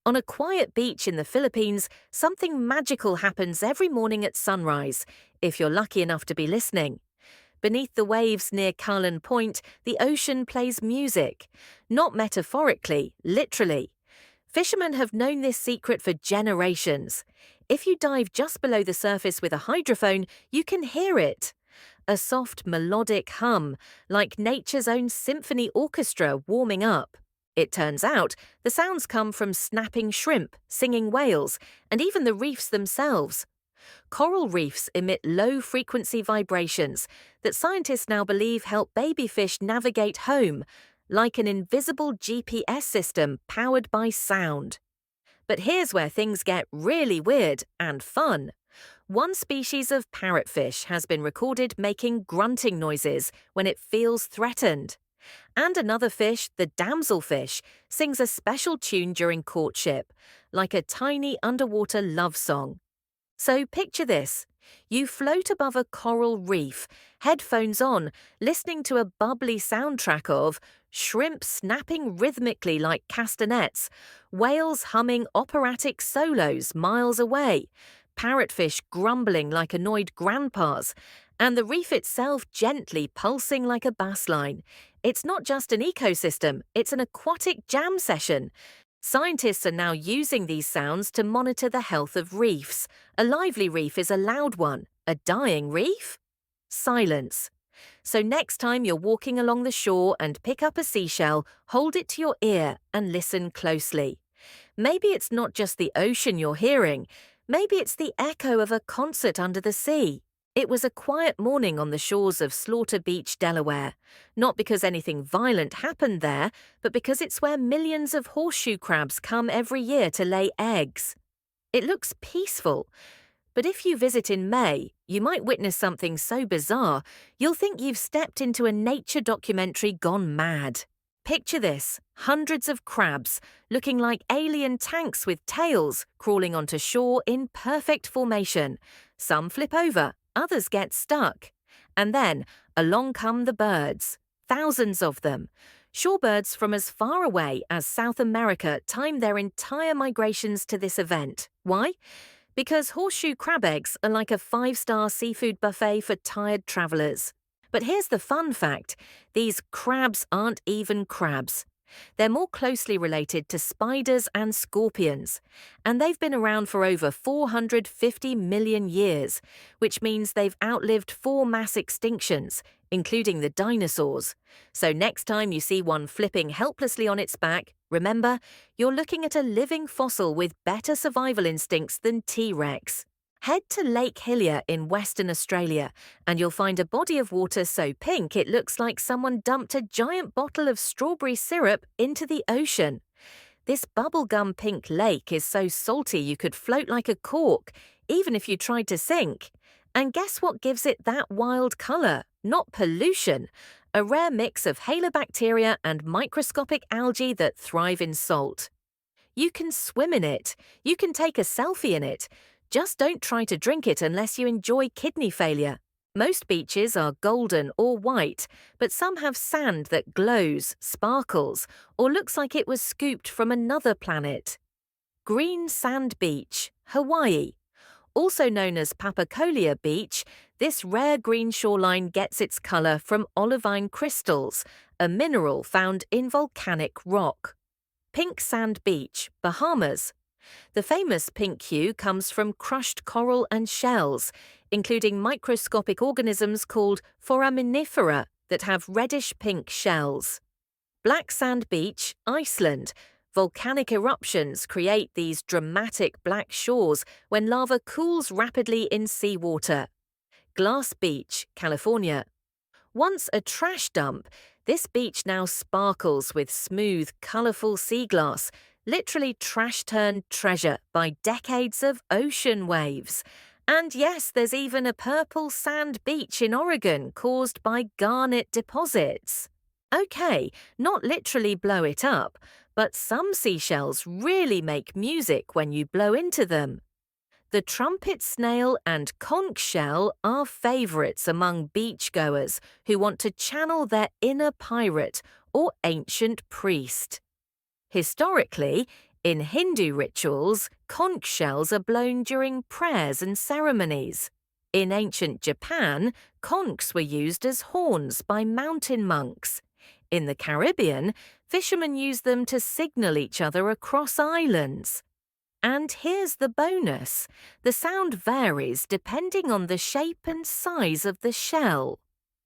On a quiet beach in the Philippines, something magical happens every morning at sunrise, if you're lucky enough to be listening. Beneath the waves near Kowloon Point, the ocean plays music. Not metaphorically, literally. Fishermen have known this secret for generations. If you dive just below the surface with a hydrophone, you can hear it. A soft melodic hum, like nature's own symphony orchestra warming up. It turns out the sounds come from snapping shrimp, singing whales, and even the reefs themselves. Coral reefs emit low-frequency vibrations that scientists now believe help baby fish navigate home, like an invisible GPS system powered by sound. But here's where things get really weird and fun. One species of parrotfish has been recorded making grunting noises when it feels threatened. And another fish, the damselfish, sings a special tune during courtship, like a tiny underwater love song. So picture this. You float above a coral reef, headphones on, listening to a bubbly soundtrack of shrimp snapping rhythmically like castanets, whales humming operatic solos miles away, parrotfish grumbling like annoyed grandpas, and the reef itself gently pulsing like a bass line. It's not just an ecosystem, it's an aquatic jam session. Scientists are now using these sounds to monitor the health of reefs. A lively reef is a loud one. A dying reef? Silence. So next time you're walking along the shore and pick up a seashell, hold it to your ear and listen closely. Maybe it's not just the ocean you're hearing. Maybe it's the echo of a concert under the sea. It was a quiet morning on the shores of Slaughter Beach, Delaware. Not because anything violent happened there, but because it's where millions of horseshoe crabs come every year to lay eggs. It looks peaceful, but if you visit in May, you might witness something so bizarre you'll think you've stepped into a nature documentary gone mad. Picture this, hundreds of crabs, looking like alien tanks with tails, crawling onto shore in perfect formation. Some flip over, others get stuck. And then, along come the birds. Thousands of them. Shorebirds from as far away as South America time their entire migrations to this event. Why? Because horseshoe crab eggs are like a five-star seafood buffet for tired travelers. But here's the fun fact. These crabs aren't even crabs. They're more closely related to spiders and scorpions, and they've been around for over 450 million years, which means they've outlived 4 mass extinctions, including the dinosaurs. So next time you see one flipping helplessly on its back, remember, you're looking at a living fossil with better survival instincts than T-Rex. Head to Lake Hillier in Western Australia, and you'll find a body of water so pink it looks like someone dumped a giant bottle of strawberry syrup into the ocean. This bubblegum pink lake is so salty you could float like a cork, even if you tried to sink. And guess what gives it that wild colour? Not pollution. A rare mix of halobacteria and microscopic algae that thrive in salt. You can swim in it. You can take a selfie in it. Just don't try to drink it unless you enjoy kidney failure. Most beaches are golden or white, but some have sand that glows, sparkles, or looks like it was scooped from another planet. Green Sand Beach, Hawaii. Also known as Papacolia Beach, this rare green shoreline gets its color from olivine crystals, a mineral found in volcanic rock. Pink Sand Beach, Bahamas. The famous pink hue comes from crushed coral and shells, including microscopic organisms called foraminifera that have reddish-pink shells. Black Sand Beach, Iceland. Volcanic eruptions create these dramatic black shores when lava cools rapidly in seawater. Glass Beach, California. Once a trash dump, this beach now sparkles with smooth, colourful sea glass, literally trash-turned treasure by decades of ocean waves. And yes, there's even a purple sand beach in Oregon caused by garnet deposits. Okay, not literally blow it up, but some seashells really make music when you blow into them. The trumpet snail and conch shell are favourites among beachgoers who want to channel their inner pirate or ancient priest. Historically, In Hindu rituals, conch shells are blown during prayers and ceremonies. In ancient Japan, conchs were used as horns by mountain monks. In the Caribbean, fishermen used them to signal each other across islands. And here's the bonus. The sound varies depending on the shape and size of the shell.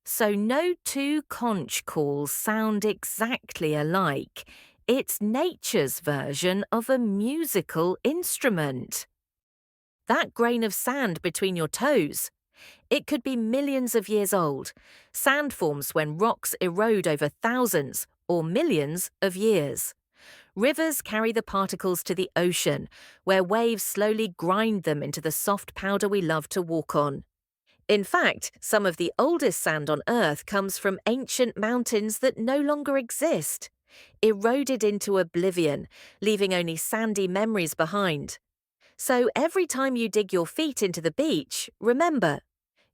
So no two conch calls sound exactly alike. It's nature's version of a musical instrument. That grain of sand between your toes. It could be millions of years old. Sand forms when rocks erode over thousands or millions of years. Rivers carry the particles to the ocean, where waves slowly grind them into the soft powder we love to walk on. In fact, some of the oldest sand on Earth comes from ancient mountains that no longer exist, eroded into oblivion, leaving only sandy memories behind. So every time you dig your feet into the beach, remember,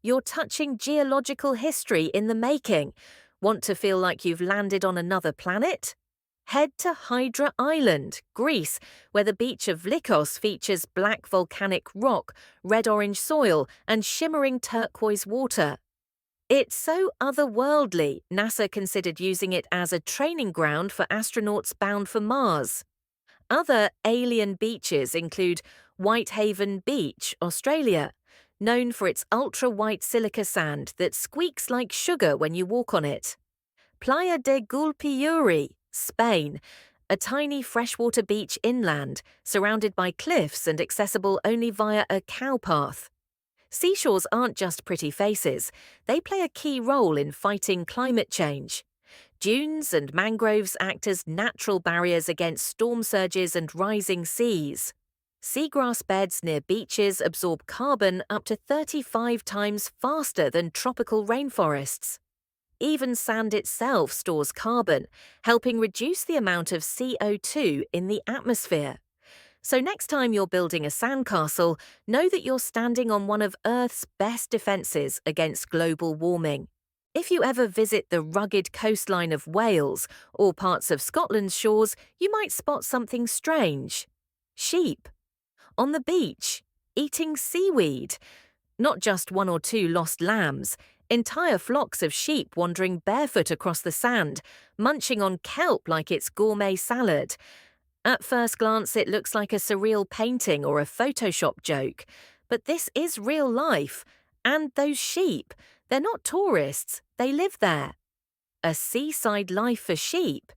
you're touching geological history in the making. Want to feel like you've landed on another planet? Head to Hydra Island, Greece, where the beach of Lycos features black volcanic rock, red-orange soil, and shimmering turquoise water. It's so otherworldly, NASA considered using it as a training ground for astronauts bound for Mars. Other alien beaches include Whitehaven Beach, Australia, known for its ultra-white silica sand that squeaks like sugar when you walk on it. Playa de Gulpiyuri, Spain, a tiny freshwater beach inland, surrounded by cliffs and accessible only via a cow path. Seashores aren't just pretty faces, they play a key role in fighting climate change. Dunes and mangroves act as natural barriers against storm surges and rising seas. Seagrass beds near beaches absorb carbon up to 35 times faster than tropical rainforests. Even sand itself stores carbon, helping reduce the amount of CO2 in the atmosphere. So next time you're building a sandcastle, know that you're standing on one of Earth's best defences against global warming. If you ever visit the rugged coastline of Wales or parts of Scotland's shores, you might spot something strange. Sheep. On the beach, eating seaweed. Not just one or two lost lambs. Entire flocks of sheep wandering barefoot across the sand, munching on kelp like it's gourmet salad. At first glance, it looks like a surreal painting or a Photoshop joke. But this is real life. And those sheep, they're not tourists, they live there. A seaside life for sheep.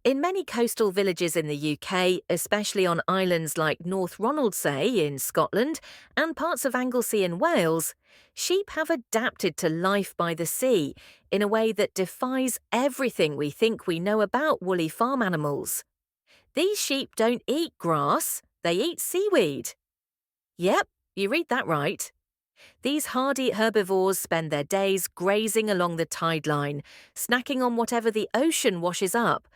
In many coastal villages in the UK, especially on islands like North Ronaldsay in Scotland and parts of Anglesey in Wales, sheep have adapted to life by the sea in a way that defies everything we think we know about woolly farm animals. These sheep don't eat grass, they eat seaweed. Yep, you read that right. These hardy herbivores spend their days grazing along the tide line, snacking on whatever the ocean washes up: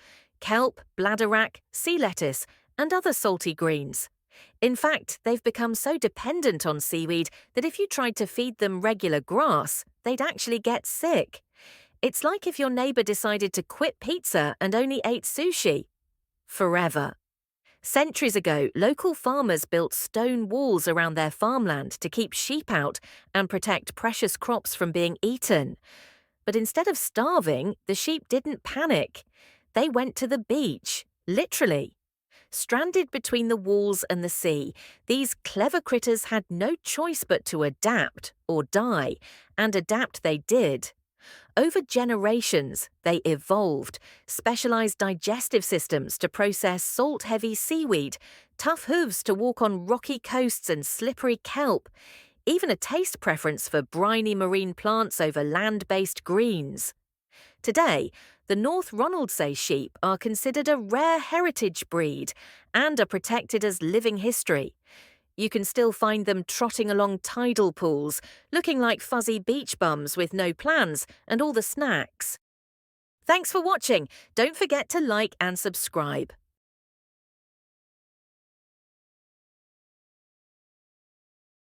kelp, bladderwrack, sea lettuce, and other salty greens. In fact, they've become so dependent on seaweed that if you tried to feed them regular grass, they'd actually get sick. It's like if your neighbour decided to quit pizza and only ate sushi. Forever. Centuries ago, local farmers built stone walls around their farmland to keep sheep out and protect precious crops from being eaten. But instead of starving, the sheep didn't panic. They went to the beach, literally. Stranded between the walls and the sea, these clever critters had no choice but to adapt or die, and adapt they did. Over generations, they evolved specialized digestive systems to process salt-heavy seaweed, tough hooves to walk on rocky coasts and slippery kelp, even a taste preference for briny marine plants over land-based greens. Today, the North Ronaldsay sheep are considered a rare heritage breed and are protected as living history. You can still find them trotting along tidal pools, looking like fuzzy beach bums with no plans and all the snacks. Thanks for watching. Don't forget to like and subscribe.